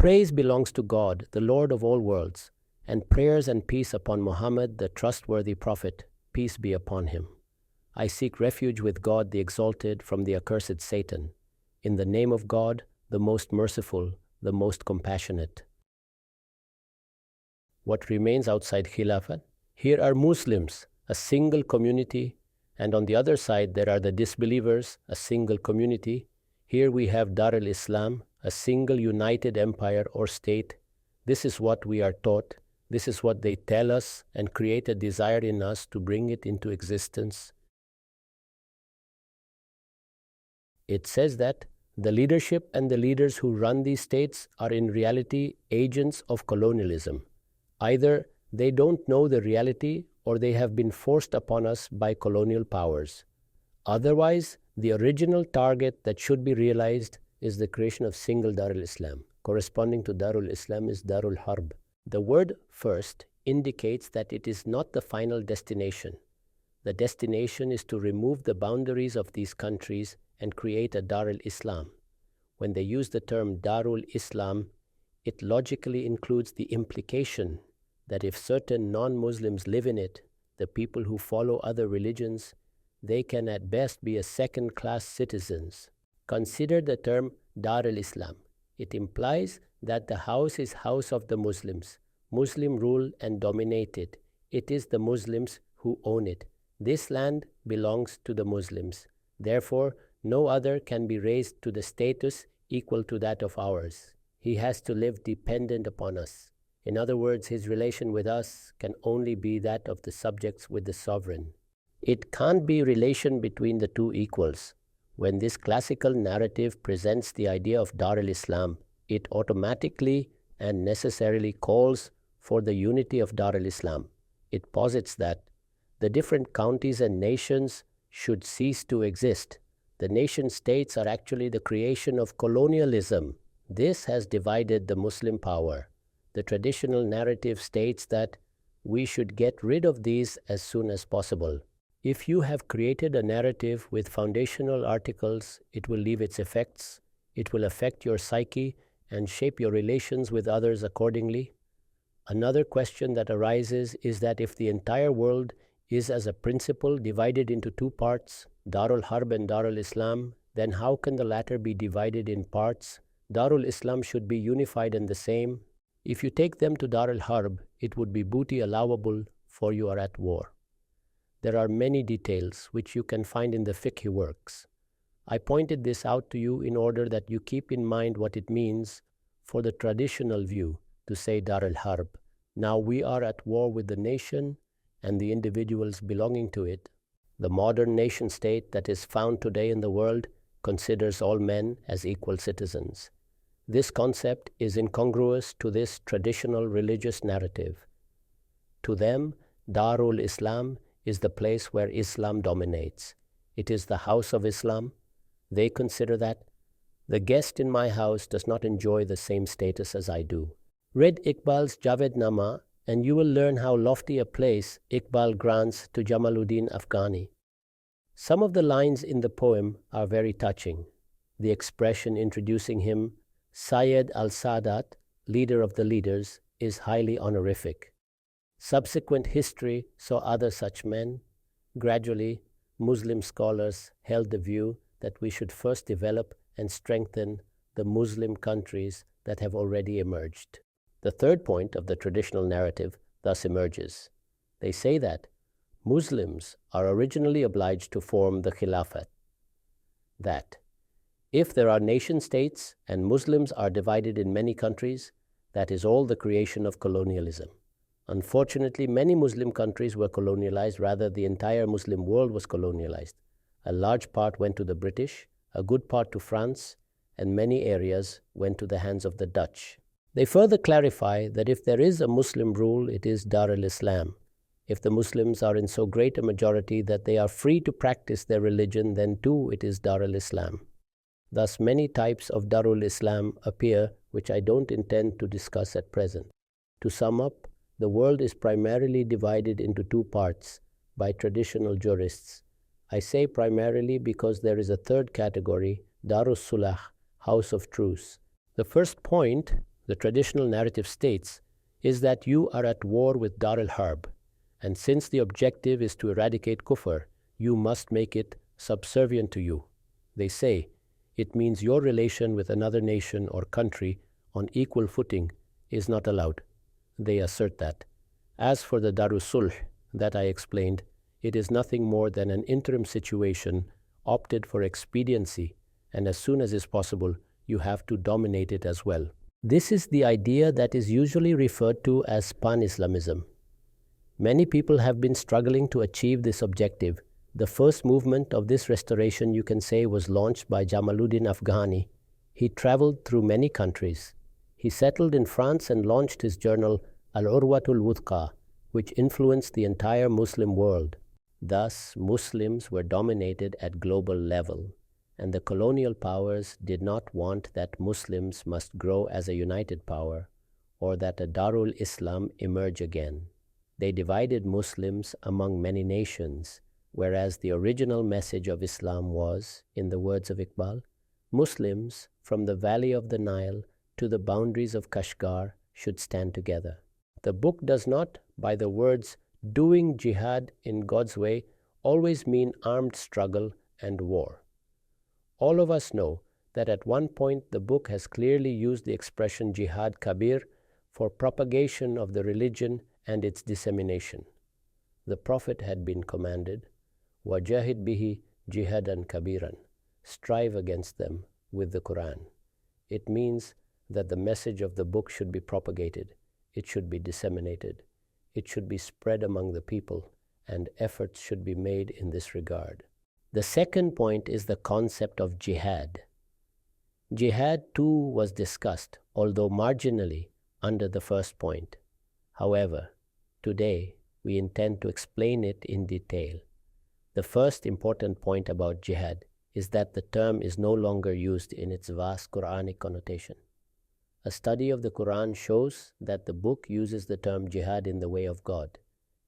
Praise belongs to God, the Lord of all worlds, and prayers and peace upon Muhammad, the trustworthy Prophet, peace be upon him. I seek refuge with God the Exalted from the accursed Satan. In the name of God, the most merciful, the most compassionate. What remains outside Khilafat? Here are Muslims, a single community, and on the other side there are the disbelievers, a single community. Here we have Dar al-Islam, a single united empire or state. This is what we are taught. This is what they tell us and create a desire in us to bring it into existence. It says that the leadership and the leaders who run these states are in reality agents of colonialism. Either they don't know the reality or they have been forced upon us by colonial powers. Otherwise, the original target that should be realized is the creation of single Darul Islam. Corresponding to Darul Islam is Darul Harb. The word first indicates that it is not the final destination. The destination is to remove the boundaries of these countries and create a Darul Islam. When they use the term Darul Islam, it logically includes the implication that if certain non-Muslims live in it, the people who follow other religions, they can at best be a second-class citizens. Consider the term Darul Islam. It implies that the house is house of the Muslims. Muslim rule and dominate it. It is the Muslims who own it. This land belongs to the Muslims. Therefore, no other can be raised to the status equal to that of ours. He has to live dependent upon us. In other words, his relation with us can only be that of the subjects with the sovereign. It can't be relation between the two equals. When this classical narrative presents the idea of Dar al-Islam, it automatically and necessarily calls for the unity of Dar al-Islam. It posits that the different counties and nations should cease to exist. The nation states are actually the creation of colonialism. This has divided the Muslim power. The traditional narrative states that we should get rid of these as soon as possible. If you have created a narrative with foundational articles, it will leave its effects. It will affect your psyche and shape your relations with others accordingly. Another question that arises is that if the entire world is as a principle divided into two parts, Darul Harb and Darul Islam, then how can the latter be divided in parts? Darul Islam should be unified and the same. If you take them to Darul Harb, it would be booty allowable, for you are at war. There are many details which you can find in the fiqh works. I pointed this out to you in order that you keep in mind what it means for the traditional view to say Darul Harb. Now we are at war with the nation and the individuals belonging to it. The modern nation state that is found today in the world considers all men as equal citizens. This concept is incongruous to this traditional religious narrative. To them, Darul Islam is the place where Islam dominates. It is the house of Islam. They consider that the guest in my house does not enjoy the same status as I do. Read Iqbal's Javed Nama and you will learn how lofty a place Iqbal grants to Jamaluddin Afghani. Some of the lines in the poem are very touching. The expression introducing him, Sayyid al-Sadat, leader of the leaders, is highly honorific. Subsequent history saw other such men. Gradually, Muslim scholars held the view that we should first develop and strengthen the Muslim countries that have already emerged. The third point of the traditional narrative thus emerges. They say that Muslims are originally obliged to form the Khilafat. That if there are nation states and Muslims are divided in many countries, that is all the creation of colonialism. Unfortunately, many Muslim countries were colonialized, rather the entire Muslim world was colonialized. A large part went to the British, a good part to France, and many areas went to the hands of the Dutch. They further clarify that if there is a Muslim rule, it is Dar al-Islam. If the Muslims are in so great a majority that they are free to practice their religion, then too it is Dar al-Islam. Thus many types of Darul Islam appear, which I don't intend to discuss at present. To sum up, the world is primarily divided into two parts by traditional jurists. I say primarily because there is a third category, Darus Sulah, House of Truce. The first point the traditional narrative states, is that you are at war with Dar al-Harb, and since the objective is to eradicate kufr, you must make it subservient to you. They say, it means your relation with another nation or country on equal footing is not allowed. They assert that. As for the Darus Sulh that I explained, it is nothing more than an interim situation opted for expediency, and as soon as is possible, you have to dominate it as well. This is the idea that is usually referred to as pan-Islamism. Many people have been struggling to achieve this objective. The first movement of this restoration, you can say, was launched by Jamaluddin Afghani. He traveled through many countries. He settled in France and launched his journal Al-Urwatul Wuthqa, which influenced the entire Muslim world. Thus, Muslims were dominated at global level, and the colonial powers did not want that Muslims must grow as a united power or that a Darul Islam emerge again. They divided Muslims among many nations, whereas the original message of Islam was, in the words of Iqbal, Muslims from the valley of the Nile to the boundaries of Kashgar should stand together. The book does not, by the words doing jihad in God's way, always mean armed struggle and war. All of us know that at one point the book has clearly used the expression jihad kabir for propagation of the religion and its dissemination. The Prophet had been commanded, wajahid bihi jihadan kabiran, strive against them with the Quran. It means that the message of the book should be propagated, it should be disseminated, it should be spread among the people, and efforts should be made in this regard. The second point is the concept of jihad. Jihad too was discussed, although marginally, under the first point. However, today we intend to explain it in detail. The first important point about jihad is that the term is no longer used in its vast Quranic connotation. A study of the Quran shows that the book uses the term jihad in the way of God,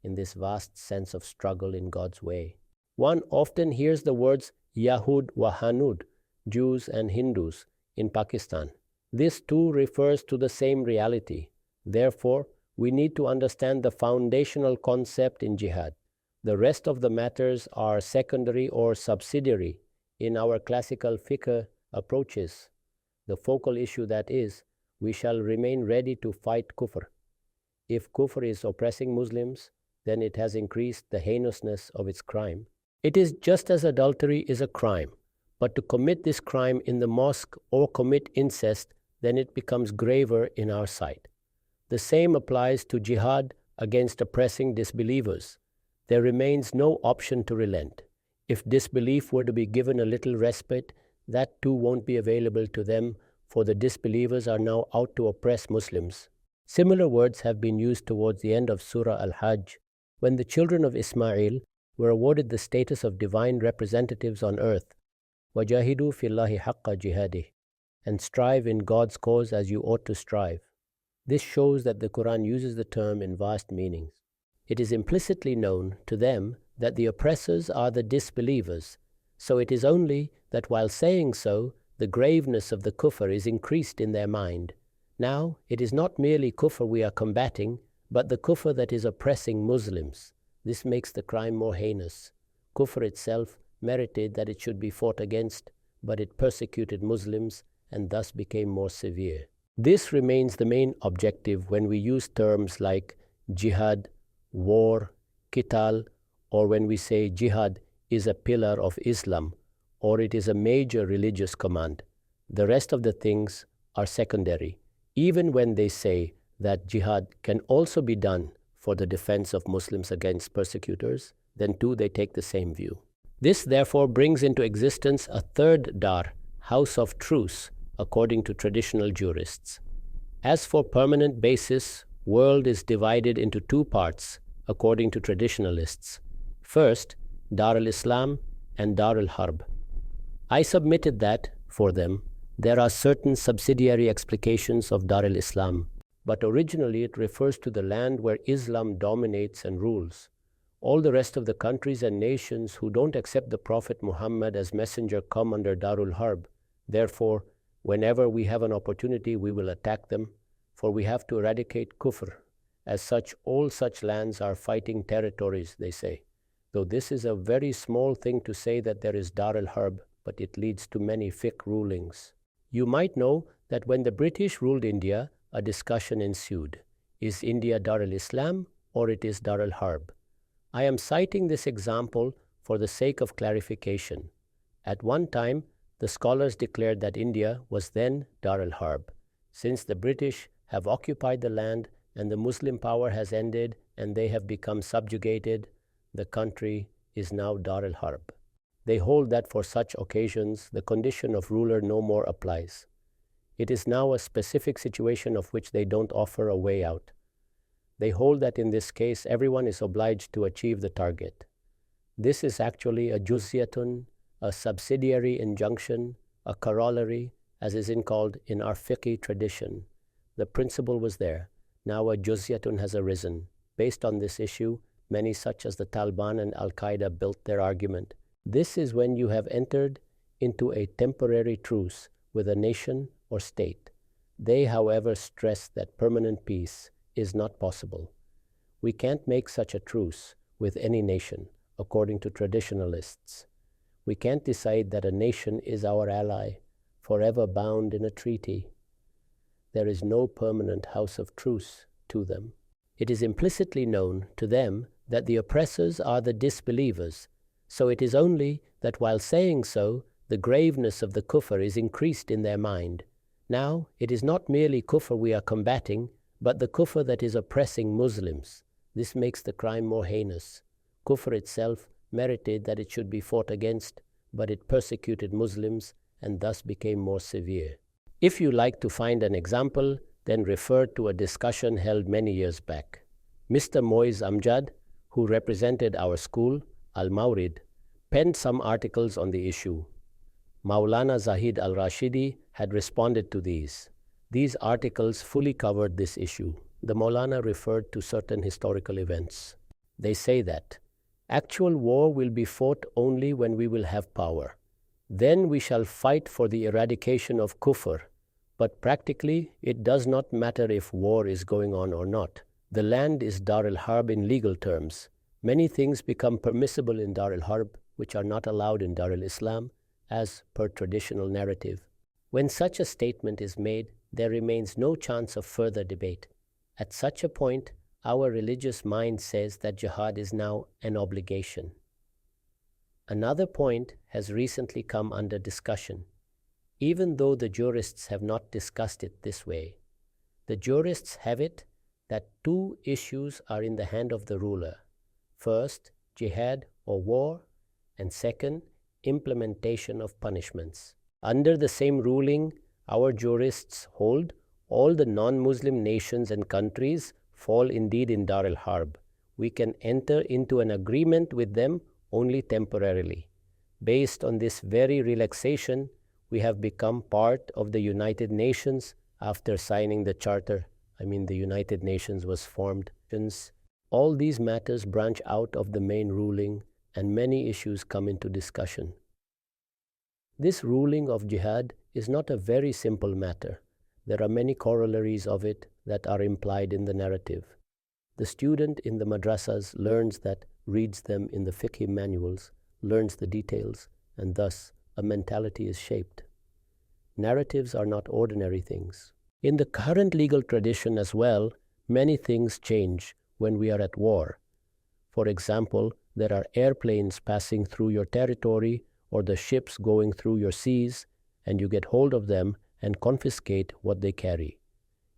in this vast sense of struggle in God's way. One often hears the words Yahud wa Hanud, Jews and Hindus, in Pakistan. This too refers to the same reality. Therefore, we need to understand the foundational concept in jihad. The rest of the matters are secondary or subsidiary in our classical fiqh approaches. The focal issue that is, we shall remain ready to fight kufr. If kufr is oppressing Muslims, then it has increased the heinousness of its crime. It is just as adultery is a crime, but to commit this crime in the mosque or commit incest, then it becomes graver in our sight. The same applies to jihad against oppressing disbelievers. There remains no option to relent. If disbelief were to be given a little respite, that too won't be available to them, for the disbelievers are now out to oppress Muslims. Similar words have been used towards the end of Surah Al-Hajj, when the children of Ismail were awarded the status of divine representatives on earth, وَجَاهِدُوا فِي اللَّهِ حَقَّ جِهَادِهِ, and strive in God's cause as you ought to strive. This shows that the Quran uses the term in vast meanings. It is implicitly known to them that the oppressors are the disbelievers, so it is only that while saying so, the graveness of the kufr is increased in their mind. Now, it is not merely kufr we are combating, but the kufr that is oppressing Muslims. This makes the crime more heinous. Kufr itself merited that it should be fought against, but it persecuted Muslims and thus became more severe. This remains the main objective when we use terms like jihad, war, qital, or when we say jihad is a pillar of Islam, or it is a major religious command. The rest of the things are secondary, even when they say that jihad can also be done for the defense of Muslims against persecutors, then too they take the same view. This therefore brings into existence a third dar, house of truce, according to traditional jurists. As for permanent basis, world is divided into two parts, according to traditionalists. First, Dar al-Islam and Dar al-Harb. I submitted that, for them, there are certain subsidiary explications of Dar al-Islam, but originally it refers to the land where Islam dominates and rules. All the rest of the countries and nations who don't accept the Prophet Muhammad as messenger come under Darul Harb. Therefore, whenever we have an opportunity, we will attack them, for we have to eradicate kufr. As such, all such lands are fighting territories, they say. Though this is a very small thing to say that there is Dar al-Harb, but it leads to many fiqh rulings. You might know that when the British ruled India, a discussion ensued. Is India Dar al-Islam or it is Dar al-Harb? I am citing this example for the sake of clarification. At one time, the scholars declared that India was then Dar al-Harb. Since the British have occupied the land and the Muslim power has ended and they have become subjugated, the country is now Dar al-Harb. They hold that for such occasions, the condition of ruler no more applies. It is now a specific situation of which they don't offer a way out. They hold that in this case, everyone is obliged to achieve the target. This is actually a juz'iyatun, a subsidiary injunction, a corollary, as is called in our fiqh tradition. The principle was there. Now a juz'iyatun has arisen. Based on this issue, many such as the Taliban and Al-Qaeda built their argument. This is when you have entered into a temporary truce with a nation or state. They, however, stress that permanent peace is not possible. We can't make such a truce with any nation, according to traditionalists. We can't decide that a nation is our ally, forever bound in a treaty. There is no permanent house of truce to them. It is implicitly known to them that the oppressors are the disbelievers, so it is only that while saying so, the graveness of the kufr is increased in their mind. Now, it is not merely kufr we are combating, but the kufr that is oppressing Muslims. This makes the crime more heinous. Kufr itself merited that it should be fought against, but it persecuted Muslims and thus became more severe. If you like to find an example, then refer to a discussion held many years back. Mr. Moiz Amjad, who represented our school, Al-Mawrid, penned some articles on the issue. Maulana Zahid al-Rashidi had responded to these. These articles fully covered this issue. The Maulana referred to certain historical events. They say that actual war will be fought only when we will have power. Then we shall fight for the eradication of kufr. But practically, it does not matter if war is going on or not. The land is Dar al-Harb in legal terms. Many things become permissible in Dar al-Harb which are not allowed in Dar al-Islam, as per traditional narrative. When such a statement is made, there remains no chance of further debate. At such a point, our religious mind says that jihad is now an obligation. Another point has recently come under discussion. Even though the jurists have not discussed it this way, the jurists have it that two issues are in the hand of the ruler. First, jihad or war, and second, implementation of punishments. Under the same ruling, our jurists hold all the non-Muslim nations and countries fall indeed in Dar al-Harb. We can enter into an agreement with them only temporarily. Based on this very relaxation, we have become part of the United Nations after signing the Charter. The United Nations was formed. All these matters branch out of the main ruling and many issues come into discussion. This ruling of jihad is not a very simple matter. There are many corollaries of it that are implied in the narrative. The student in the madrasas learns that, reads them in the fiqh manuals, learns the details, and thus a mentality is shaped. Narratives are not ordinary things. In the current legal tradition as well, many things change when we are at war. For example, there are airplanes passing through your territory or the ships going through your seas, and you get hold of them and confiscate what they carry.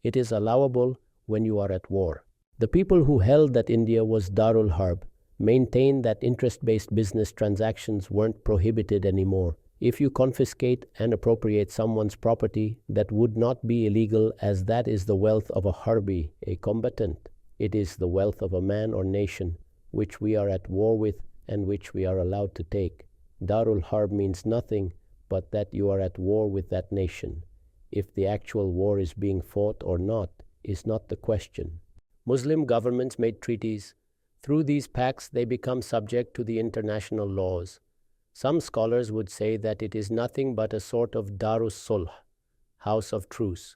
It is allowable when you are at war. The people who held that India was Darul Harb maintained that interest-based business transactions weren't prohibited anymore. If you confiscate and appropriate someone's property, that would not be illegal, as that is the wealth of a harbi, a combatant. It is the wealth of a man or nation, which we are at war with and which we are allowed to take. Darul Harb means nothing but that you are at war with that nation. If the actual war is being fought or not is not the question. Muslim governments made treaties. Through these pacts, they become subject to the international laws. Some scholars would say that it is nothing but a sort of Darus Sulh, house of truce.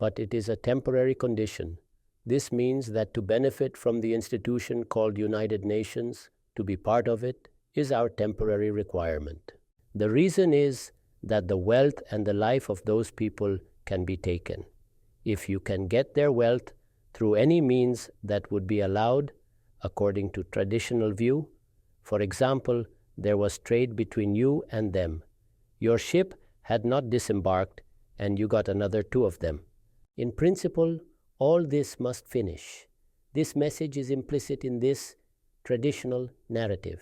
but it is a temporary condition. This means that to benefit from the institution called United Nations, to be part of it, is our temporary requirement. The reason is that the wealth and the life of those people can be taken. If you can get their wealth through any means that would be allowed according to traditional view, for example, there was trade between you and them. Your ship had not disembarked and you got another 2 of them. In principle, all this must finish. This message is implicit in this traditional narrative.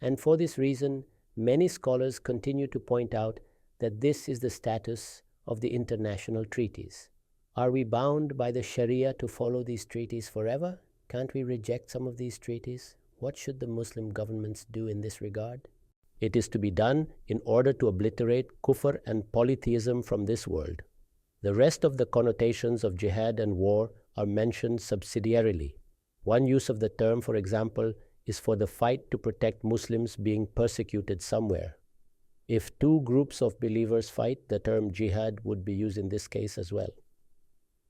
And for this reason, many scholars continue to point out that this is the status of the international treaties. Are we bound by the Sharia to follow these treaties forever? Can't we reject some of these treaties? What should the Muslim governments do in this regard? It is to be done in order to obliterate kufr and polytheism from this world. The rest of the connotations of jihad and war are mentioned subsidiarily. One use of the term, for example, is for the fight to protect Muslims being persecuted somewhere. If 2 groups of believers fight, the term jihad would be used in this case as well.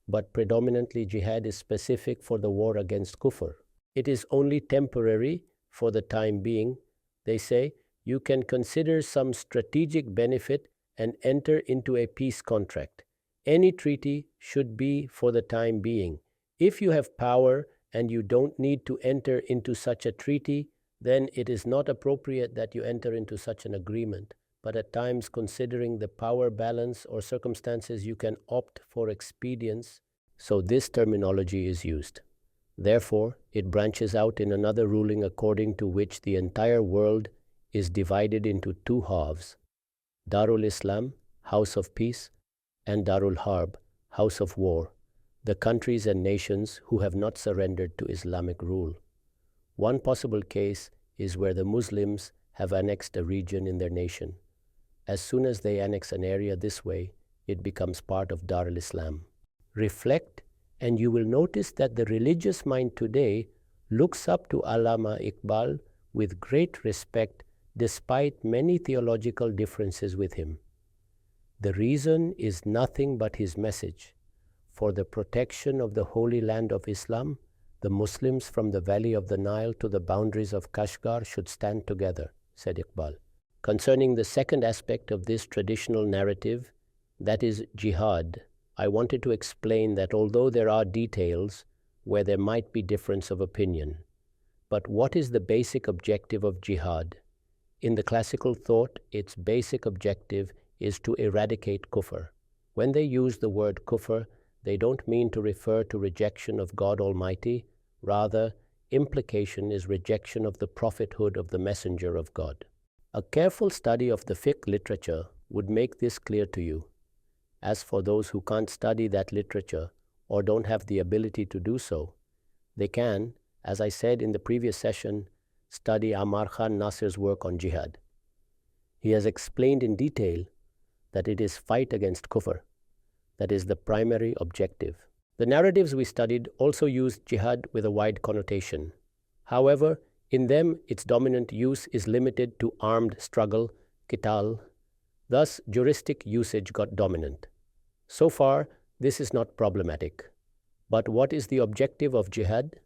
But predominantly jihad is specific for the war against kufr. It is only temporary for the time being. They say you can consider some strategic benefit and enter into a peace contract. Any treaty should be for the time being. If you have power and you don't need to enter into such a treaty, then it is not appropriate that you enter into such an agreement. But at times, considering the power balance or circumstances, you can opt for expedience. So this terminology is used. Therefore, it branches out in another ruling according to which the entire world is divided into 2 halves: Darul Islam, House of Peace, and Darul Harb, House of War, the countries and nations who have not surrendered to Islamic rule. One possible case is where the Muslims have annexed a region in their nation. As soon as they annex an area this way, it becomes part of Darul Islam. Reflect, and you will notice that the religious mind today looks up to Allama Iqbal with great respect despite many theological differences with him. The reason is nothing but his message. For the protection of the holy land of Islam, the Muslims from the valley of the Nile to the boundaries of Kashgar should stand together, said Iqbal. Concerning the second aspect of this traditional narrative, that is jihad, I wanted to explain that although there are details where there might be difference of opinion, but what is the basic objective of jihad? In the classical thought, its basic objective is to eradicate kufr. When they use the word kufr, they don't mean to refer to rejection of God Almighty. Rather, implication is rejection of the prophethood of the Messenger of God. A careful study of the fiqh literature would make this clear to you. As for those who can't study that literature or don't have the ability to do so, they can, as I said in the previous session, study Amar Khan Nasir's work on jihad. He has explained in detail that it is fight against kufr that is the primary objective. The narratives we studied also used jihad with a wide connotation. However, in them its dominant use is limited to armed struggle, qital. Thus, juristic usage got dominant. So far, this is not problematic. But what is the objective of jihad?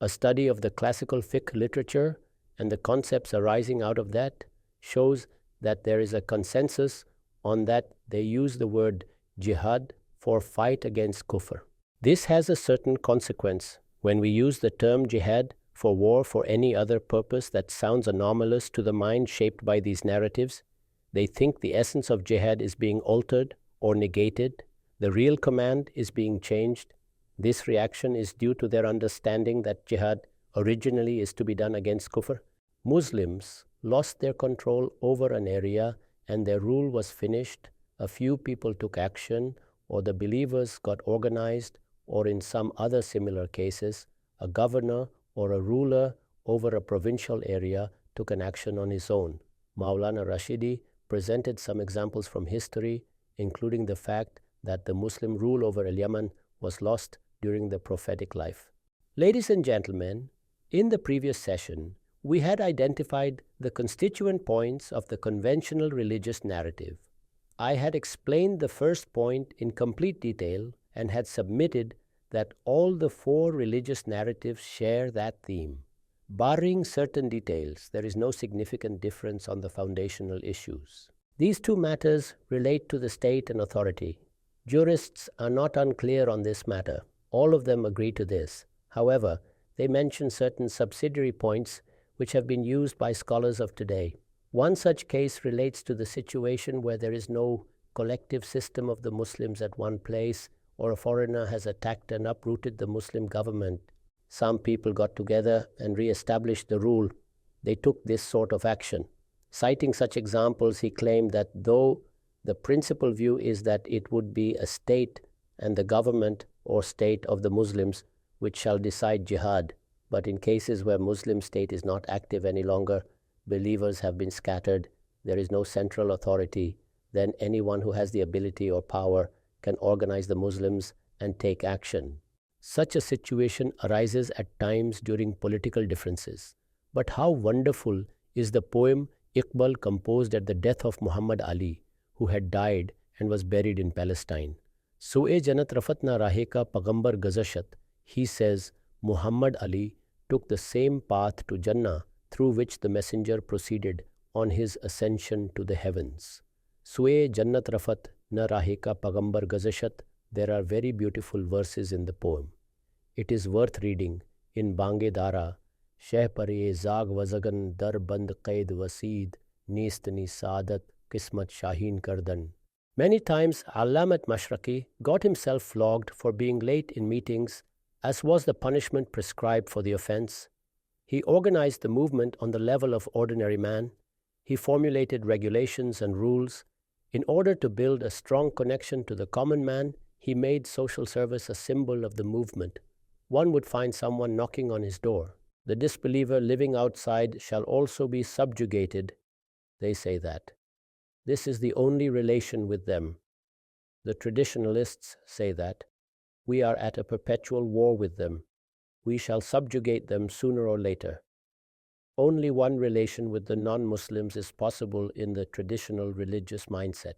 A study of the classical fiqh literature and the concepts arising out of that shows that there is a consensus on that they use the word jihad for fight against kufr. This has a certain consequence. When we use the term jihad for war for any other purpose that sounds anomalous to the mind shaped by these narratives, they think the essence of jihad is being altered or negated. The real command is being changed. This reaction is due to their understanding that jihad originally is to be done against kufr. Muslims lost their control over an area and their rule was finished. A few people took action, or the believers got organized, or in some other similar cases, a governor or a ruler over a provincial area took an action on his own. Maulana Rashidi presented some examples from history, including the fact that the Muslim rule over Al-Yaman was lost during the prophetic life. Ladies and gentlemen, in the previous session, we had identified the constituent points of the conventional religious narrative. I had explained the first point in complete detail, and had submitted that all the four religious narratives share that theme. Barring certain details, there is no significant difference on the foundational issues. These two matters relate to the state and authority. Jurists are not unclear on this matter. All of them agree to this. However, they mention certain subsidiary points which have been used by scholars of today. One such case relates to the situation where there is no collective system of the Muslims at one place, or a foreigner has attacked and uprooted the Muslim government. Some people got together and re-established the rule. They took this sort of action. Citing such examples, he claimed that though the principal view is that it would be a state and the government or state of the Muslims which shall decide jihad, but in cases where Muslim state is not active any longer, believers have been scattered, there is no central authority, then anyone who has the ability or power can organize the Muslims and take action. Such a situation arises at times during political differences. But how wonderful is the poem Iqbal composed at the death of Muhammad Ali, who had died and was buried in Palestine. Su'e janat rafat na rahe ka pagambar gazashat, he says, Muhammad Ali took the same path to Jannah through which the messenger proceeded on his ascension to the heavens. Su'e jannat rafat na rahe ka pagambar gazashat. There are very beautiful verses in the poem. It is worth reading in Bange Dara, Sheh Pare Zag Wazagan Dar Band Qaid Wasid, Nistani Saadat Kismat Shaheen Kardan. Many times Allamat Mashraqi got himself flogged for being late in meetings, as was the punishment prescribed for the offense. He organized the movement on the level of ordinary man. He formulated regulations and rules. In order to build a strong connection to the common man, he made social service a symbol of the movement. One would find someone knocking on his door. The disbeliever living outside shall also be subjugated. They say that. This is the only relation with them. The traditionalists say that. We are at a perpetual war with them. We shall subjugate them sooner or later. Only one relation with the non-Muslims is possible in the traditional religious mindset.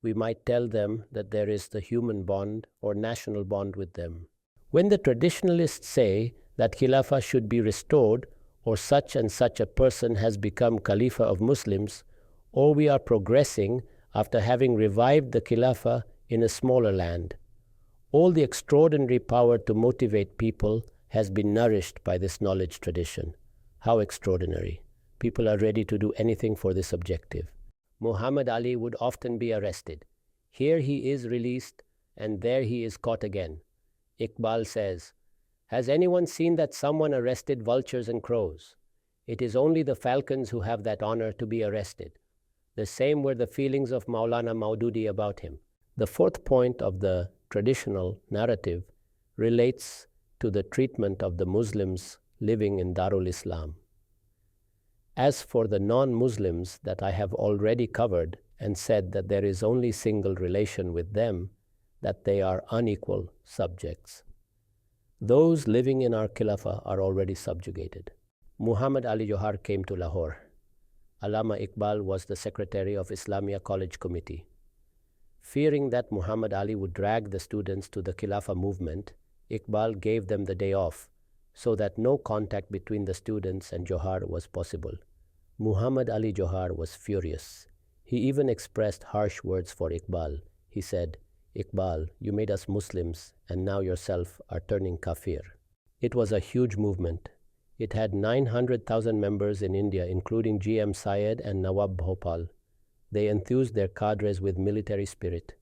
We might tell them that there is the human bond or national bond with them. When the traditionalists say that Khilafah should be restored, or such and such a person has become Khalifa of Muslims, or we are progressing after having revived the Khilafah in a smaller land, all the extraordinary power to motivate people has been nourished by this knowledge tradition. How extraordinary. People are ready to do anything for this objective. Muhammad Ali would often be arrested. Here he is released, and there he is caught again. Iqbal says, has anyone seen that someone arrested vultures and crows? It is only the falcons who have that honor to be arrested. The same were the feelings of Maulana Maududi about him. The fourth point of the traditional narrative relates to the treatment of the Muslims living in Darul Islam. As for the non-Muslims that I have already covered and said that there is only single relation with them, that they are unequal subjects. Those living in our Khilafah are already subjugated. Muhammad Ali Johar came to Lahore. Allama Iqbal was the secretary of Islamia College Committee. Fearing that Muhammad Ali would drag the students to the Khilafah movement, Iqbal gave them the day off so that no contact between the students and Johar was possible. Muhammad Ali Johar was furious. He even expressed harsh words for Iqbal. He said, Iqbal, you made us Muslims and now yourself are turning kafir. It was a huge movement. It had 900,000 members in India, including G.M. Syed and Nawab Bhopal. They enthused their cadres with military spirit.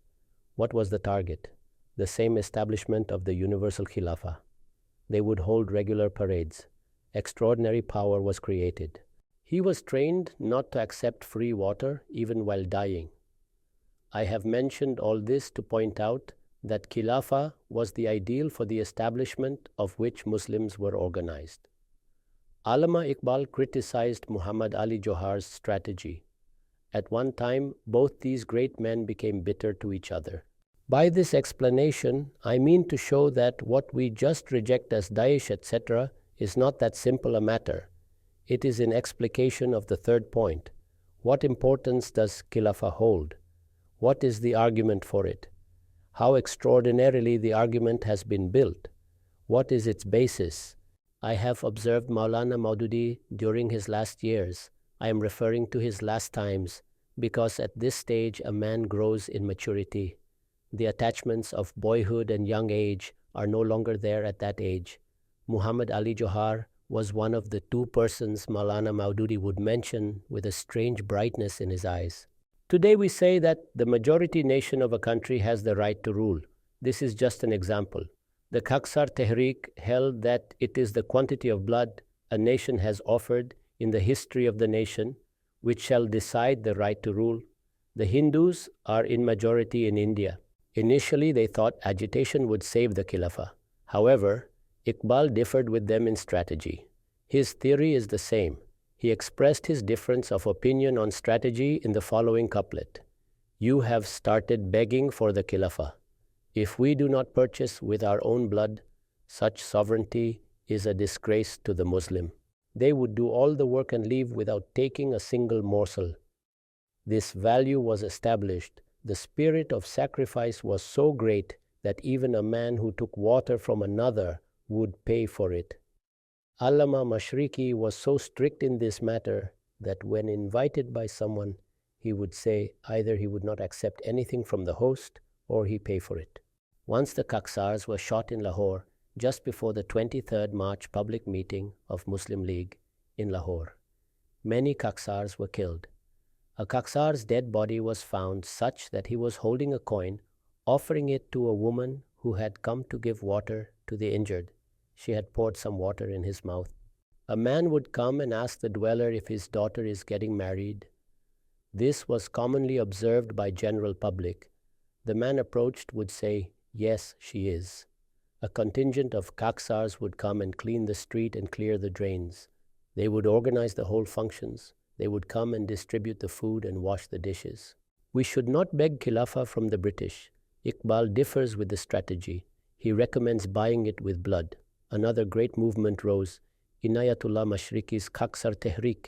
What was the target? The same establishment of the universal Khilafah. They would hold regular parades. Extraordinary power was created. He was trained not to accept free water even while dying. I have mentioned all this to point out that Khilafah was the ideal for the establishment of which Muslims were organized. Allama Iqbal criticized Muhammad Ali Johar's strategy. At one time, both these great men became bitter to each other. By this explanation, I mean to show that what we just reject as Daesh, etc., is not that simple a matter. It is in explication of the third point. What importance does Khilafah hold? What is the argument for it? How extraordinarily the argument has been built. What is its basis? I have observed Maulana Maududi during his last years. I am referring to his last times, because at this stage a man grows in maturity. The attachments of boyhood and young age are no longer there at that age. Muhammad Ali Johar was one of the two persons Maulana Maududi would mention with a strange brightness in his eyes. Today we say that the majority nation of a country has the right to rule. This is just an example. The Khaksar Tehreek held that it is the quantity of blood a nation has offered in the history of the nation which shall decide the right to rule. The Hindus are in majority in India. Initially they thought agitation would save the Khilafah. However, Iqbal differed with them in strategy. His theory is the same. He expressed his difference of opinion on strategy in the following couplet. You have started begging for the Khilafah. If we do not purchase with our own blood, such sovereignty is a disgrace to the Muslim. They would do all the work and leave without taking a single morsel. This value was established. The spirit of sacrifice was so great that even a man who took water from another would pay for it. Allama Mashriki was so strict in this matter that when invited by someone, he would say either he would not accept anything from the host or he pay for it. Once the Khaksars were shot in Lahore just before the 23rd March public meeting of Muslim League in Lahore. Many Khaksars were killed. A Khaksar's dead body was found such that he was holding a coin, offering it to a woman who had come to give water to the injured. She had poured some water in his mouth. A man would come and ask the dweller if his daughter is getting married. This was commonly observed by general public. The man approached would say, yes, she is. A contingent of Khaksars would come and clean the street and clear the drains. They would organize the whole functions. They would come and distribute the food and wash the dishes. We should not beg Khilafah from the British. Iqbal differs with the strategy. He recommends buying it with blood. Another great movement rose, Inayatullah Mashriqi's Khaksar Tehreek.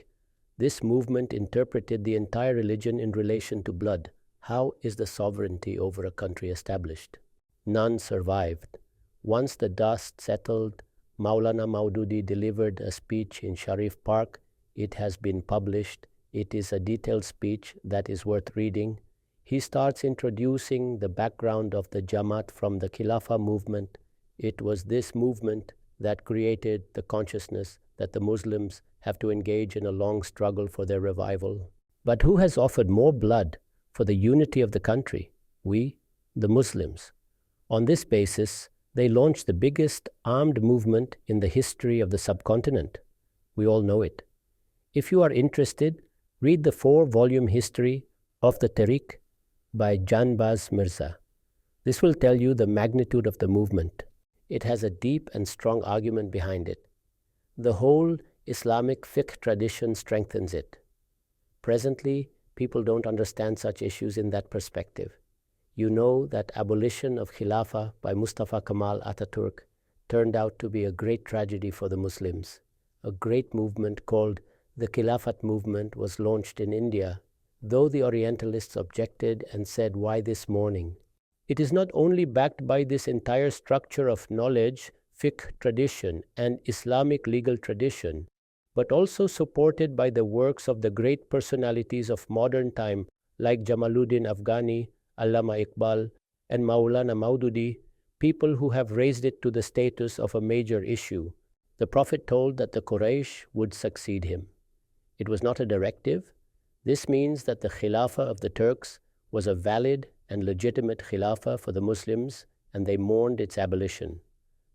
This movement interpreted the entire religion in relation to blood. How is the sovereignty over a country established? None survived. Once the dust settled, Maulana Maududi delivered a speech in Sharif Park. It has been published. It is a detailed speech that is worth reading. He starts introducing the background of the Jamaat from the Khilafah movement. It was this movement that created the consciousness that the Muslims have to engage in a long struggle for their revival. But who has offered more blood for the unity of the country? We, the Muslims. On this basis, they launched the biggest armed movement in the history of the subcontinent. We all know it. If you are interested, read the 4-volume history of the Tehreek by Janbaz Mirza. This will tell you the magnitude of the movement. It has a deep and strong argument behind it. The whole Islamic fiqh tradition strengthens it. Presently, people don't understand such issues in that perspective. You know that abolition of Khilafah by Mustafa Kemal Ataturk turned out to be a great tragedy for the Muslims. A great movement called the Khilafat movement was launched in India, though the Orientalists objected and said, why this mourning? It is not only backed by this entire structure of knowledge, fiqh tradition, and Islamic legal tradition, but also supported by the works of the great personalities of modern time like Jamaluddin Afghani, Allama Iqbal, and Maulana Maududi, people who have raised it to the status of a major issue. The Prophet told that the Quraysh would succeed him. It was not a directive. This means that the Khilafah of the Turks was a valid and legitimate Khilafah for the Muslims, and they mourned its abolition.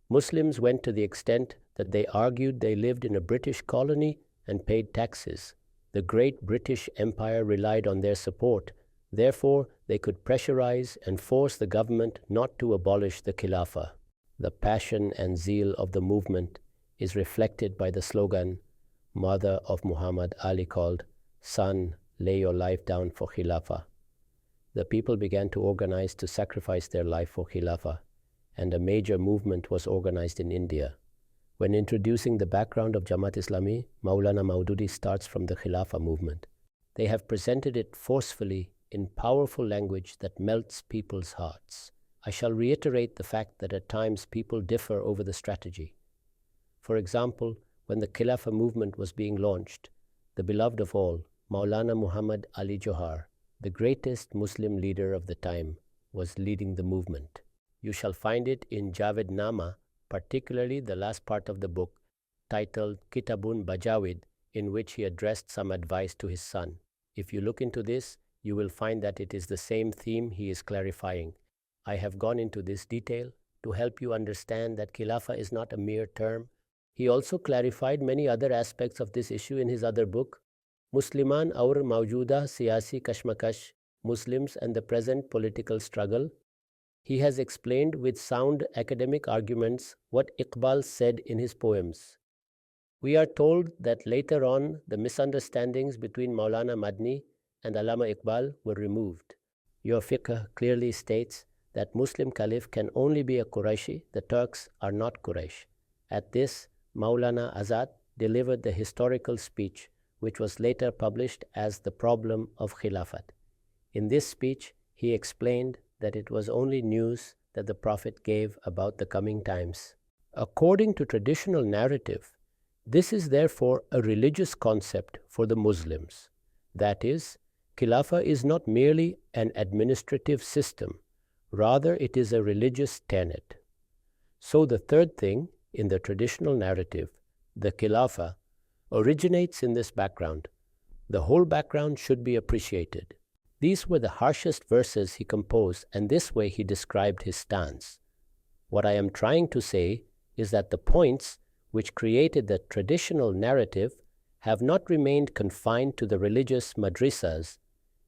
Muslims went to the extent that they argued they lived in a British colony and paid taxes. The great British Empire relied on their support. Therefore, they could pressurize and force the government not to abolish the Khilafah. The passion and zeal of the movement is reflected by the slogan Mother of Muhammad Ali called, Son, lay your life down for Khilafah. The people began to organize to sacrifice their life for Khilafah, and a major movement was organized in India. When introducing the background of Jamaat Islami, Maulana Maududi starts from the Khilafah movement. They have presented it forcefully in powerful language that melts people's hearts. I shall reiterate the fact that at times people differ over the strategy. For example, when the Khilafah movement was being launched, the beloved of all, Maulana Muhammad Ali Johar, the greatest Muslim leader of the time, was leading the movement. You shall find it in Javed Nama, particularly the last part of the book, titled Kitabun Bajawid, in which he addressed some advice to his son. If you look into this, you will find that it is the same theme he is clarifying. I have gone into this detail to help you understand that Khilafah is not a mere term. He also clarified many other aspects of this issue in his other book, Musliman aur Mawjuda Siyasi Kashmakash, Muslims and the Present Political Struggle. He has explained with sound academic arguments what Iqbal said in his poems. We are told that later on the misunderstandings between Maulana Madni and Allama Iqbal were removed. Your fiqh clearly states that Muslim Caliph can only be a Qurayshi, the Turks are not Quraysh. At this, Maulana Azad delivered the historical speech, which was later published as The Problem of Khilafat. In this speech, he explained that it was only news that the Prophet gave about the coming times. According to traditional narrative, this is therefore a religious concept for the Muslims. That is, Khilafah is not merely an administrative system, rather it is a religious tenet. So the third thing in the traditional narrative, the Khilafah, originates in this background. The whole background should be appreciated. These were the harshest verses he composed, and this way he described his stance. What I am trying to say is that the points which created the traditional narrative have not remained confined to the religious madrisas.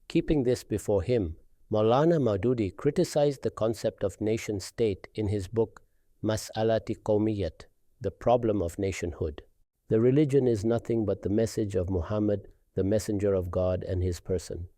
Keeping this before him, Maulana Maududi criticized the concept of nation-state in his book Mas'alati Qawmiyat, the problem of nationhood. The religion is nothing but the message of Muhammad, the messenger of God and his person.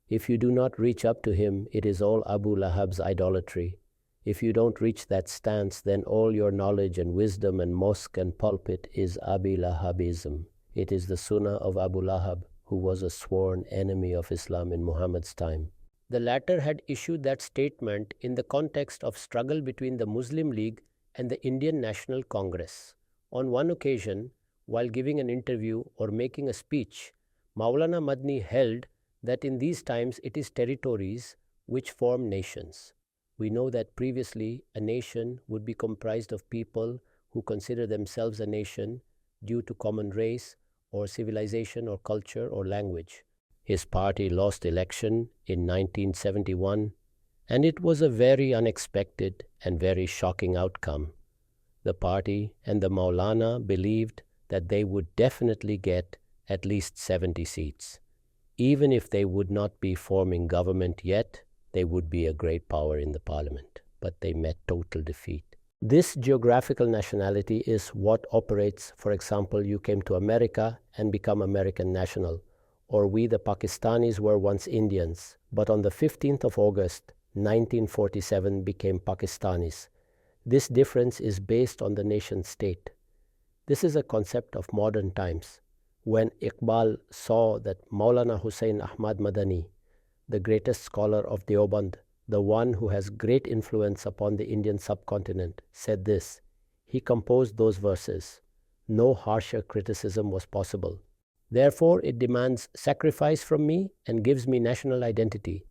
If you do not reach up to him, it is all Abu Lahab's idolatry. If you don't reach that stance, then all your knowledge and wisdom and mosque and pulpit is Abi Lahabism. It is the sunnah of Abu Lahab, who was a sworn enemy of Islam in Muhammad's time. The latter had issued that statement in the context of struggle between the Muslim League and the Indian National Congress. On one occasion, while giving an interview or making a speech, Maulana Madni held that in these times it is territories which form nations. We know that previously a nation would be comprised of people who consider themselves a nation due to common race or civilization or culture or language. His party lost election in 1971, and it was a very unexpected and very shocking outcome. The party and the Maulana believed that they would definitely get at least 70 seats. Even if they would not be forming government yet, they would be a great power in the parliament. But they met total defeat. This geographical nationality is what operates, for example, you came to America and become American national, or we the Pakistanis were once Indians, but on the 15th of August, 1947 became Pakistanis. This difference is based on the nation state. This is a concept of modern times. When Iqbal saw that Maulana Hussain Ahmad Madani, the greatest scholar of Deoband, the one who has great influence upon the Indian subcontinent, said this, he composed those verses. No harsher criticism was possible. Therefore, it demands sacrifice from me and gives me national identity.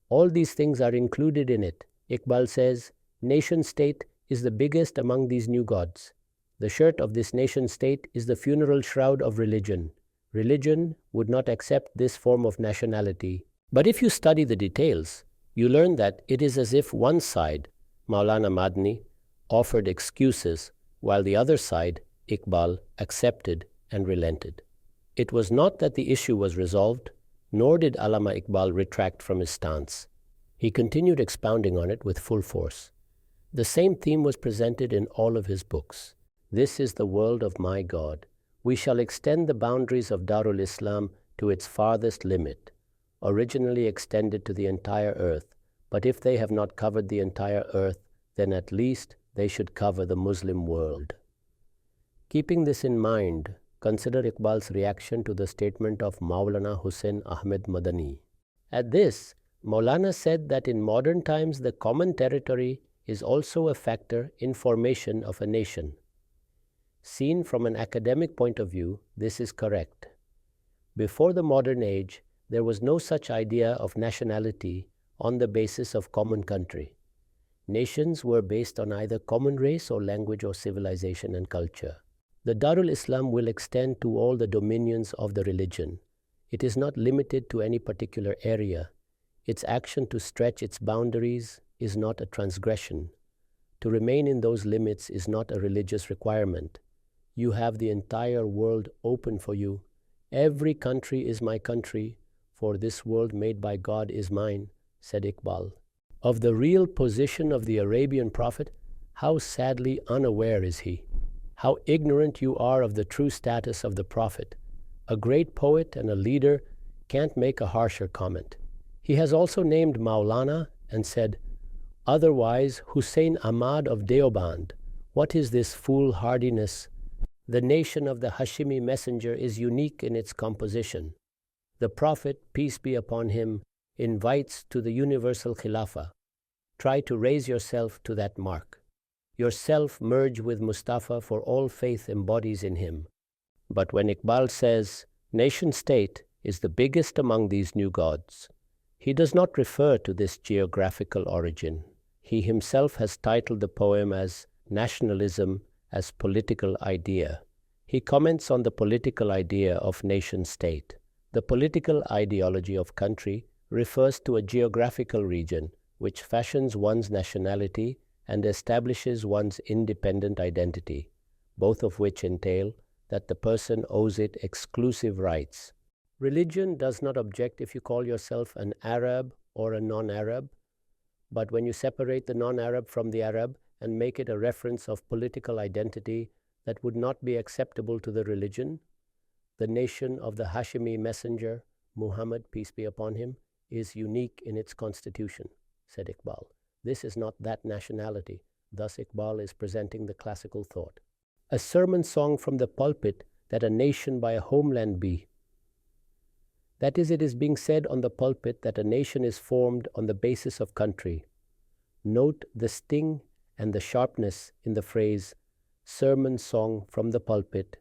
All these things are included in it. Iqbal says, nation state is the biggest among these new gods. The shirt of this nation state is the funeral shroud of religion. Religion would not accept this form of nationality. But if you study the details, you learn that it is as if one side, Maulana Madni, offered excuses, while the other side, Iqbal, accepted and relented. It was not that the issue was resolved, nor did Allama Iqbal retract from his stance. He continued expounding on it with full force. The same theme was presented in all of his books. This is the world of my God. We shall extend the boundaries of Darul Islam to its farthest limit, originally extended to the entire earth. But if they have not covered the entire earth, then at least they should cover the Muslim world. Keeping this in mind, consider Iqbal's reaction to the statement of Maulana Hussain Ahmed Madani. At this, Maulana said that in modern times the common territory is also a factor in formation of a nation. Seen from an academic point of view, this is correct. Before the modern age, there was no such idea of nationality on the basis of common country. Nations were based on either common race or language or civilization and culture. The Darul Islam will extend to all the dominions of the religion. It is not limited to any particular area. Its action to stretch its boundaries is not a transgression. To remain in those limits is not a religious requirement. You have the entire world open for you. Every country is my country, for this world made by God is mine, said Iqbal. Of the real position of the Arabian prophet, how sadly unaware is he. How ignorant you are of the true status of the prophet. A great poet and a leader can't make a harsher comment. He has also named Maulana and said, "Otherwise, Hussein Ahmad of Deoband, what is this foolhardiness? The nation of the Hashimi messenger is unique in its composition. The Prophet, peace be upon him, invites to the universal Khilafah. Try to raise yourself to that mark. Yourself merge with Mustafa, for all faith embodies in him." But when Iqbal says, nation-state is the biggest among these new gods, he does not refer to this geographical origin. He himself has titled the poem as Nationalism as Political Idea. He comments on the political idea of nation-state. The political ideology of country refers to a geographical region which fashions one's nationality and establishes one's independent identity, both of which entail that the person owes it exclusive rights. Religion does not object if you call yourself an Arab or a non-Arab, but when you separate the non-Arab from the Arab and make it a reference of political identity that would not be acceptable to the religion, the nation of the Hashimi messenger, Muhammad, peace be upon him, is unique in its constitution, said Iqbal. This is not that nationality. Thus Iqbal is presenting the classical thought. A sermon song from the pulpit that a nation by a homeland be. That is, it is being said on the pulpit that a nation is formed on the basis of country. Note the sting and the sharpness in the phrase, sermon song from the pulpit.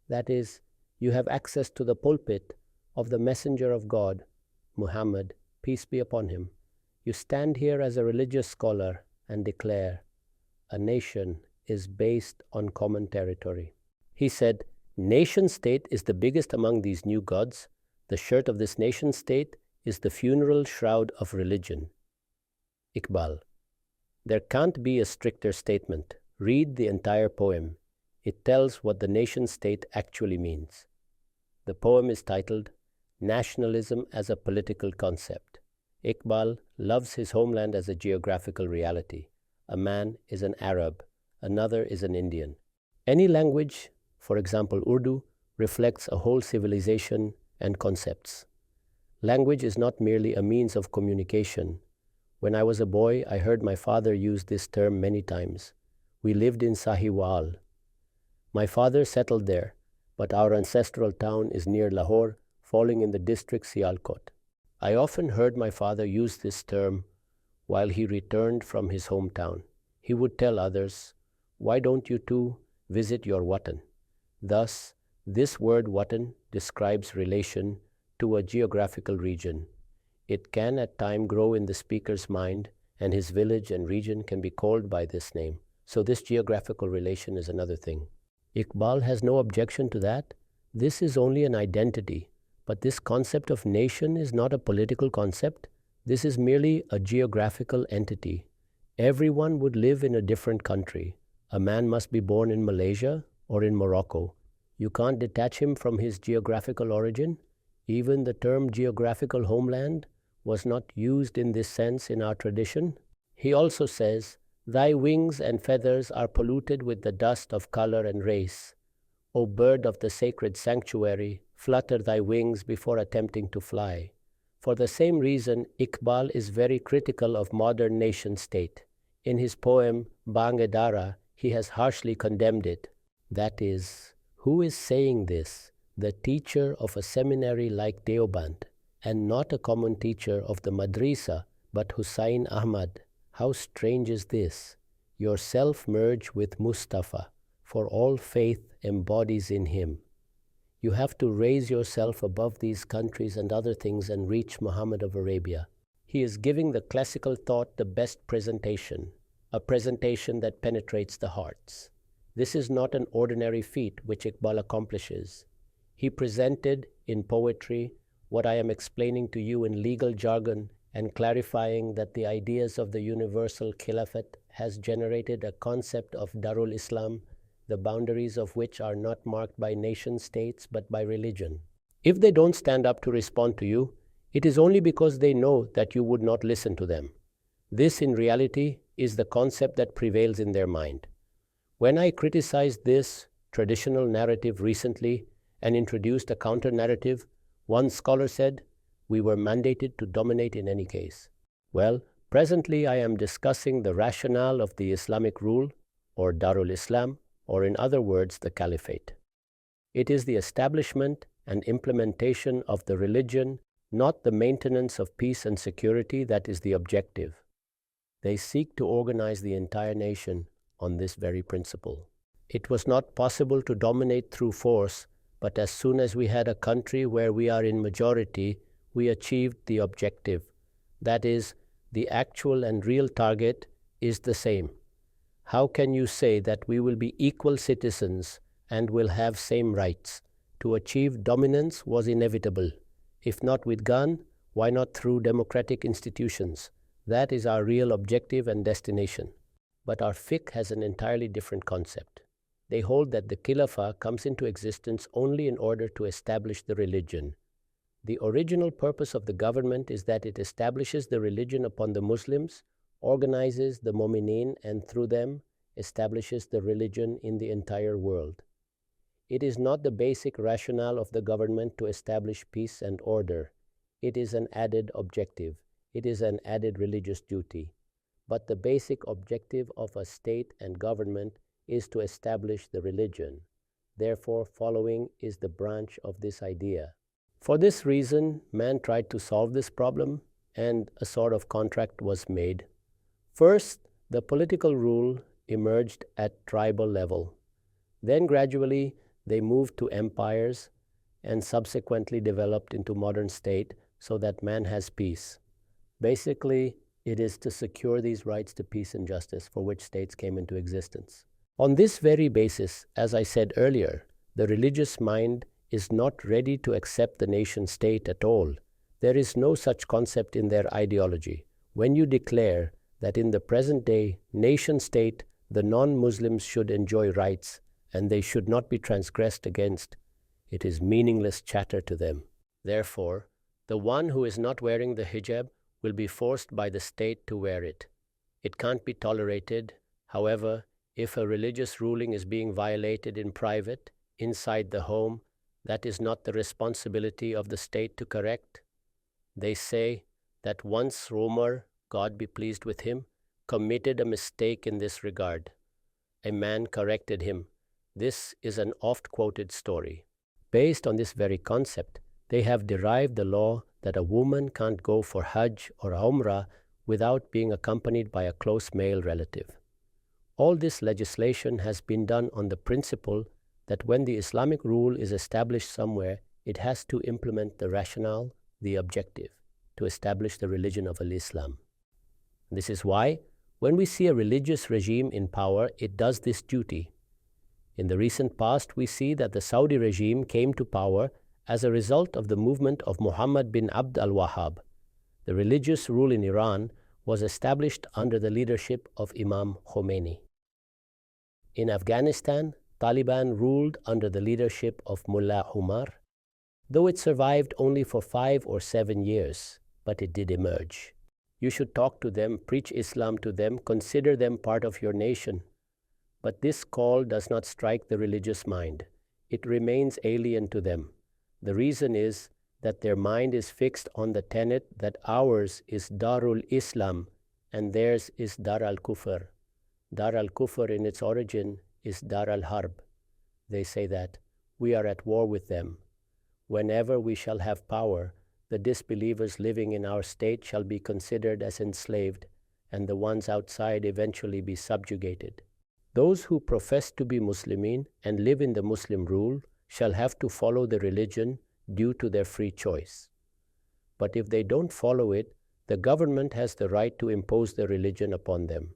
That is, you have access to the pulpit of the messenger of God, Muhammad, peace be upon him. You stand here as a religious scholar and declare, a nation is based on common territory. He said, nation-state is the biggest among these new gods. The shirt of this nation-state is the funeral shroud of religion. Iqbal. There can't be a stricter statement. Read the entire poem. It tells what the nation-state actually means. The poem is titled Nationalism as a Political Concept. Iqbal loves his homeland as a geographical reality. A man is an Arab, another is an Indian. Any language, for example Urdu, reflects a whole civilization and concepts. Language is not merely a means of communication. When I was a boy, I heard my father use this term many times. We lived in Sahiwal. My father settled there, but our ancestral town is near Lahore, falling in the district Sialkot. I often heard my father use this term while he returned from his hometown. He would tell others, "Why don't you too visit your watan?" Thus, this word watan describes relation to a geographical region. It can at time grow in the speaker's mind, and his village and region can be called by this name. So this geographical relation is another thing. Iqbal has no objection to that. This is only an identity. But this concept of nation is not a political concept. This is merely a geographical entity. Everyone would live in a different country. A man must be born in Malaysia or in Morocco. You can't detach him from his geographical origin. Even the term geographical homeland was not used in this sense in our tradition. He also says, "Thy wings and feathers are polluted with the dust of color and race. O bird of the sacred sanctuary, flutter thy wings before attempting to fly." For the same reason, Iqbal is very critical of modern nation-state. In his poem, Bangedara, he has harshly condemned it. That is, who is saying this? The teacher of a seminary like Deoband. and not a common teacher of the Madrisa, but Hussain Ahmad. How strange is this? Yourself merge with Mustafa, for all faith embodies in him. You have to raise yourself above these countries and other things and reach Muhammad of Arabia. He is giving the classical thought the best presentation, a presentation that penetrates the hearts. This is not an ordinary feat which Iqbal accomplishes. He presented in poetry what I am explaining to you in legal jargon and clarifying that the ideas of the universal Khilafat has generated a concept of Darul Islam, the boundaries of which are not marked by nation states but by religion. If they don't stand up to respond to you, it is only because they know that you would not listen to them. This, in reality, is the concept that prevails in their mind. When I criticized this traditional narrative recently and introduced a counter-narrative, one scholar said, we were mandated to dominate in any case. Well, presently I am discussing the rationale of the Islamic rule, or Darul Islam, or in other words, the Caliphate. It is the establishment and implementation of the religion, not the maintenance of peace and security, that is the objective. They seek to organize the entire nation on this very principle. It was not possible to dominate through force, but as soon as we had a country where we are in majority, we achieved the objective. That is, the actual and real target is the same. How can you say that we will be equal citizens and will have same rights? To achieve dominance was inevitable. If not with gun, why not through democratic institutions? That is our real objective and destination. But our fiqh has an entirely different concept. They hold that the Khilafah comes into existence only in order to establish the religion. The original purpose of the government is that it establishes the religion upon the Muslims, organizes the Mu'mineen, and through them establishes the religion in the entire world. It is not the basic rationale of the government to establish peace and order. It is an added objective. It is an added religious duty. But the basic objective of a state and government is to establish the religion. Therefore, following is the branch of this idea. For this reason, man tried to solve this problem, and a sort of contract was made. First, the political rule emerged at tribal level. Then gradually, they moved to empires and subsequently developed into modern state so that man has peace. Basically, it is to secure these rights to peace and justice for which states came into existence. On this very basis, as I said earlier, the religious mind is not ready to accept the nation state at all. There is no such concept in their ideology. When you declare that in the present day nation state, the non-Muslims should enjoy rights and they should not be transgressed against, it is meaningless chatter to them. Therefore, the one who is not wearing the hijab will be forced by the state to wear it. It can't be tolerated. However, if a religious ruling is being violated in private, inside the home, that is not the responsibility of the state to correct. They say that once Umar, God be pleased with him, committed a mistake in this regard. A man corrected him. This is an oft-quoted story. Based on this very concept, they have derived the law that a woman can't go for Hajj or Umrah without being accompanied by a close male relative. All this legislation has been done on the principle that when the Islamic rule is established somewhere, it has to implement the rationale, the objective, to establish the religion of Al-Islam. This is why, when we see a religious regime in power, it does this duty. In the recent past, we see that the Saudi regime came to power as a result of the movement of Muhammad bin Abd al-Wahhab. The religious rule in Iran was established under the leadership of Imam Khomeini. In Afghanistan, Taliban ruled under the leadership of Mullah Umar, though it survived only for 5 or 7 years, but it did emerge. You should talk to them, preach Islam to them, consider them part of your nation. But this call does not strike the religious mind. It remains alien to them. The reason is that their mind is fixed on the tenet that ours is Darul Islam and theirs is Dar al-Kufr. Dar al-Kufr in its origin is Dar al-Harb. They say that we are at war with them. Whenever we shall have power, the disbelievers living in our state shall be considered as enslaved, and the ones outside eventually be subjugated. Those who profess to be Muslimin and live in the Muslim rule shall have to follow the religion due to their free choice. But if they don't follow it, the government has the right to impose the religion upon them.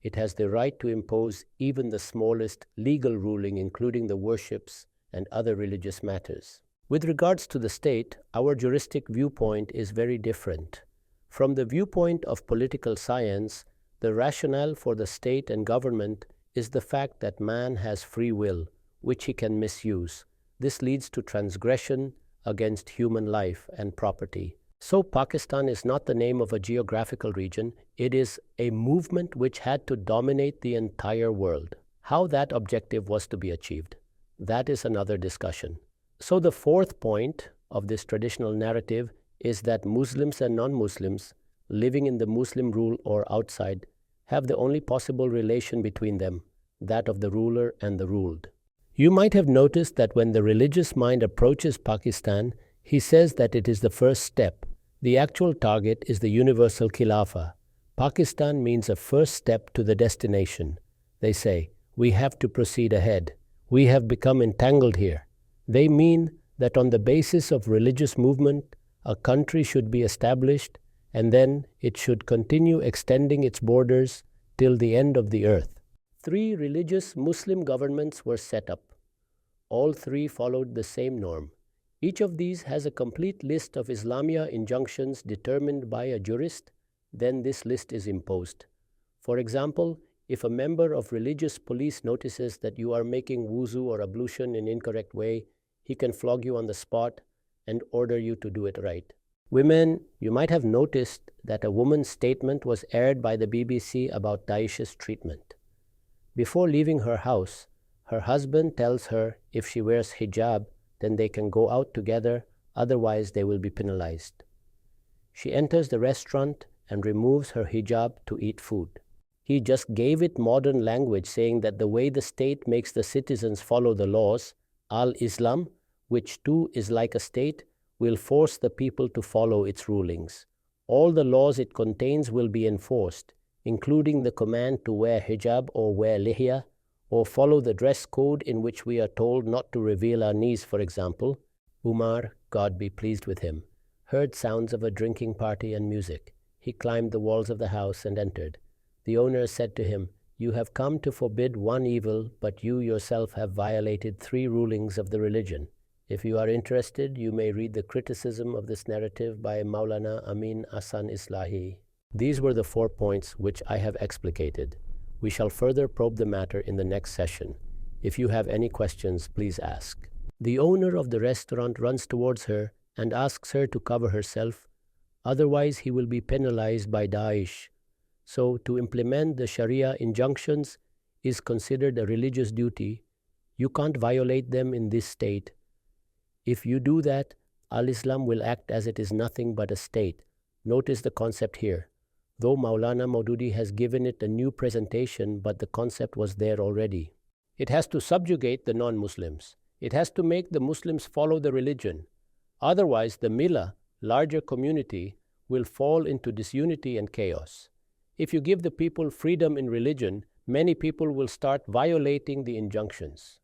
It has the right to impose even the smallest legal ruling, including the worships and other religious matters. With regards to the state, our juristic viewpoint is very different. From the viewpoint of political science, the rationale for the state and government is the fact that man has free will, which he can misuse. This leads to transgression against human life and property. So Pakistan is not the name of a geographical region, it is a movement which had to dominate the entire world. How that objective was to be achieved, that is another discussion. So the fourth point of this traditional narrative is that Muslims and non-Muslims living in the Muslim rule or outside have the only possible relation between them, that of the ruler and the ruled. You might have noticed that when the religious mind approaches Pakistan, he says that it is the first step. The actual target is the universal Khilafah. Pakistan means a first step to the destination. They say, we have to proceed ahead. We have become entangled here. They mean that on the basis of religious movement, a country should be established and then it should continue extending its borders till the end of the earth. 3 religious Muslim governments were set up. All 3 followed the same norm. Each of these has a complete list of Islamia injunctions determined by a jurist, then this list is imposed. For example, if a member of religious police notices that you are making wuzu or ablution in incorrect way, he can flog you on the spot and order you to do it right. Women, you might have noticed that a woman's statement was aired by the BBC about Daesh's treatment. Before leaving her house, her husband tells her if she wears hijab, then they can go out together, otherwise they will be penalized. She enters the restaurant and removes her hijab to eat food. He just gave it modern language, saying that the way the state makes the citizens follow the laws, Al-Islam, which too is like a state, will force the people to follow its rulings. All the laws it contains will be enforced, including the command to wear hijab or wear lihya, or follow the dress code in which we are told not to reveal our knees, for example. Umar, God be pleased with him, heard sounds of a drinking party and music. He climbed the walls of the house and entered. The owner said to him, "You have come to forbid one evil, but you yourself have violated 3 rulings of the religion." If you are interested, you may read the criticism of this narrative by Maulana Amin Ahsan Islahi. These were the 4 points which I have explicated. We shall further probe the matter in the next session. If you have any questions, please ask. The owner of the restaurant runs towards her and asks her to cover herself, otherwise he will be penalized by Daesh. So to implement the Sharia injunctions is considered a religious duty. You can't violate them in this state. If you do that, Al-Islam will act as it is nothing but a state. Notice the concept here. Though Maulana Maududi has given it a new presentation, but the concept was there already. It has to subjugate the non-Muslims. It has to make the Muslims follow the religion. Otherwise, the millah, larger community, will fall into disunity and chaos. If you give the people freedom in religion, many people will start violating the injunctions.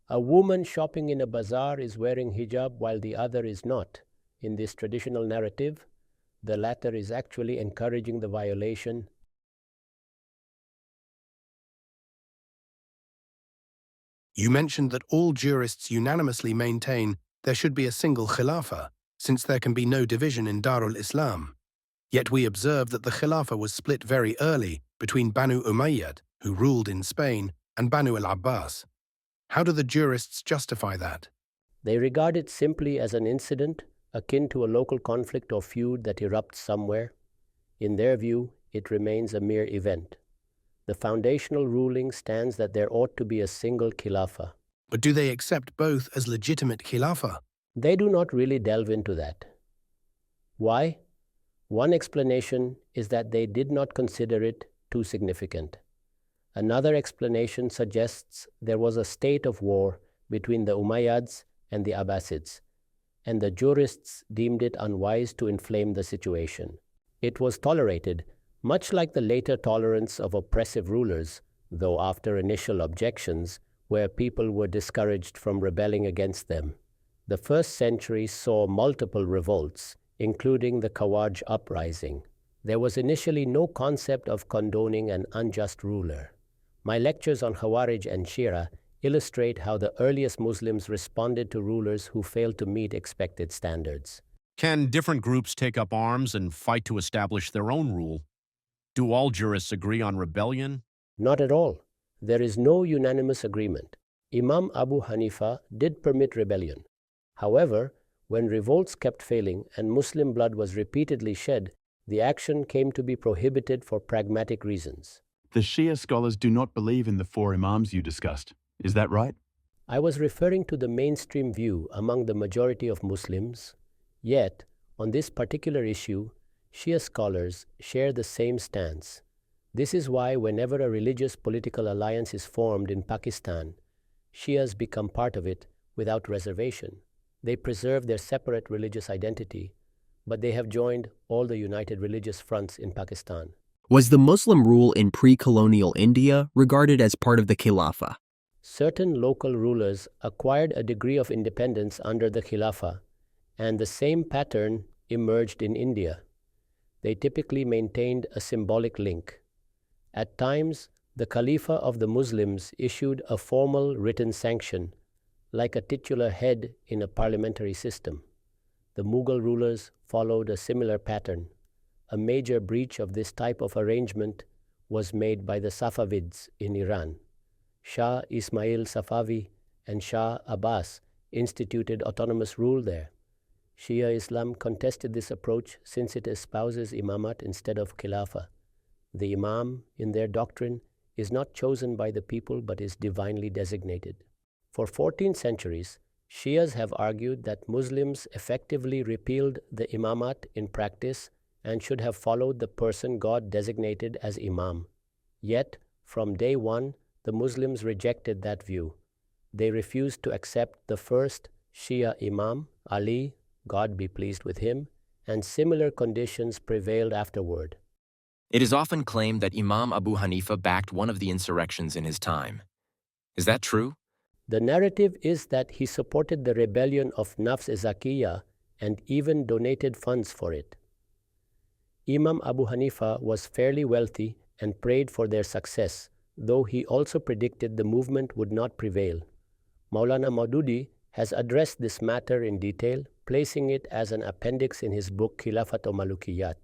A woman shopping in a bazaar is wearing hijab while the other is not. In this traditional narrative, the latter is actually encouraging the violation. You mentioned that all jurists unanimously maintain there should be a single Khilafah, since there can be no division in Darul Islam. Yet we observe that the Khilafah was split very early between Banu Umayyad, who ruled in Spain, and Banu al-Abbas. How do the jurists justify that? They regard it simply as an incident akin to a local conflict or feud that erupts somewhere. In their view, it remains a mere event. The foundational ruling stands that there ought to be a single Khilafah. But do they accept both as legitimate Khilafah? They do not really delve into that. Why? One explanation is that they did not consider it too significant. Another explanation suggests there was a state of war between the Umayyads and the Abbasids, and the jurists deemed it unwise to inflame the situation. It was tolerated, much like the later tolerance of oppressive rulers, though after initial objections, where people were discouraged from rebelling against them. The first century saw multiple revolts, including the Khawarij uprising. There was initially no concept of condoning an unjust ruler. My lectures on Khawarij and Shia illustrate how the earliest Muslims responded to rulers who failed to meet expected standards. Can different groups take up arms and fight to establish their own rule? Do all jurists agree on rebellion? Not at all. There is no unanimous agreement. Imam Abu Hanifa did permit rebellion. However, when revolts kept failing and Muslim blood was repeatedly shed, the action came to be prohibited for pragmatic reasons. The Shia scholars do not believe in the four imams you discussed. Is that right? I was referring to the mainstream view among the majority of Muslims. Yet, on this particular issue, Shia scholars share the same stance. This is why whenever a religious political alliance is formed in Pakistan, Shias become part of it without reservation. They preserve their separate religious identity, but they have joined all the united religious fronts in Pakistan. Was the Muslim rule in pre-colonial India regarded as part of the Khilafah? Certain local rulers acquired a degree of independence under the Khilafah, and the same pattern emerged in India. They typically maintained a symbolic link. At times, the Khalifa of the Muslims issued a formal written sanction, like a titular head in a parliamentary system. The Mughal rulers followed a similar pattern. A major breach of this type of arrangement was made by the Safavids in Iran. Shah Ismail Safavi and Shah Abbas instituted autonomous rule there. Shia Islam contested this approach since it espouses imamat instead of khilafah. The imam, in their doctrine, is not chosen by the people but is divinely designated. For 14 centuries, Shias have argued that Muslims effectively repealed the imamat in practice and should have followed the person God designated as imam. Yet, from day one, the Muslims rejected that view. They refused to accept the first Shia imam, Ali, God be pleased with him, and similar conditions prevailed afterward. It is often claimed that Imam Abu Hanifa backed one of the insurrections in his time. Is that true? The narrative is that he supported the rebellion of Nafs-e-Zakiyya and even donated funds for it. Imam Abu Hanifa was fairly wealthy and prayed for their success, though he also predicted the movement would not prevail. Maulana Maududi has addressed this matter in detail, placing it as an appendix in his book Khilafat o Malukiyat.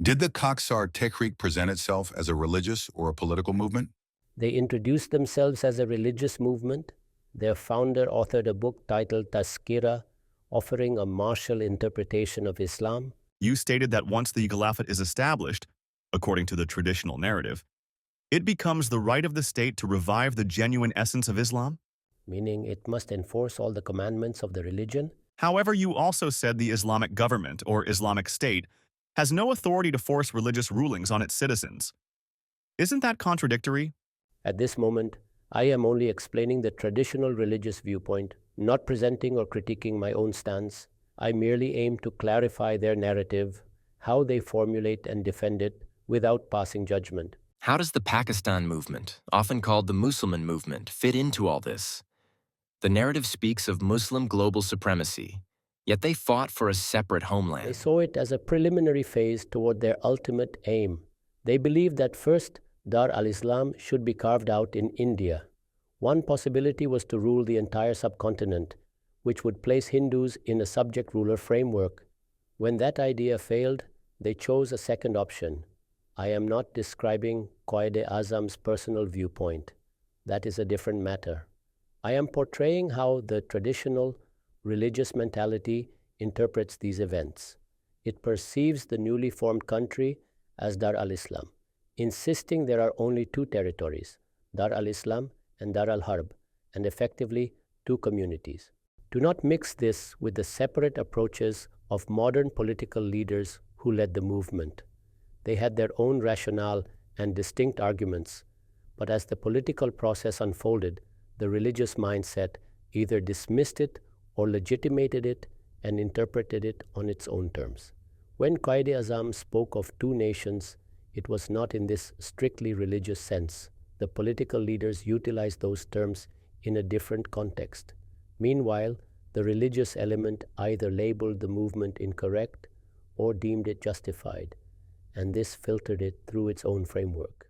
Did the Koksar Tehreek present itself as a religious or a political movement? They introduced themselves as a religious movement. Their founder authored a book titled Tazkira, offering a martial interpretation of Islam. You stated that once the Caliphate is established, according to the traditional narrative, it becomes the right of the state to revive the genuine essence of Islam? Meaning it must enforce all the commandments of the religion. However, you also said the Islamic government, or Islamic state, has no authority to force religious rulings on its citizens. Isn't that contradictory? At this moment, I am only explaining the traditional religious viewpoint, not presenting or critiquing my own stance. I merely aim to clarify their narrative, how they formulate and defend it, without passing judgment. How does the Pakistan movement, often called the Musliman movement, fit into all this? The narrative speaks of Muslim global supremacy, yet they fought for a separate homeland. They saw it as a preliminary phase toward their ultimate aim. They believed that first, Dar al-Islam should be carved out in India. One possibility was to rule the entire subcontinent, which would place Hindus in a subject-ruler framework. When that idea failed, they chose a second option. I am not describing Quaid-e-Azam's personal viewpoint. That is a different matter. I am portraying how the traditional religious mentality interprets these events. It perceives the newly formed country as Dar al-Islam, insisting there are only two territories, Dar al-Islam and Dar al-Harb, and effectively two communities. Do not mix this with the separate approaches of modern political leaders who led the movement. They had their own rationale and distinct arguments, but as the political process unfolded, the religious mindset either dismissed it or legitimated it and interpreted it on its own terms. When Quaid-e-Azam spoke of two nations, it was not in this strictly religious sense. The political leaders utilized those terms in a different context. Meanwhile, the religious element either labeled the movement incorrect or deemed it justified, and this filtered it through its own framework.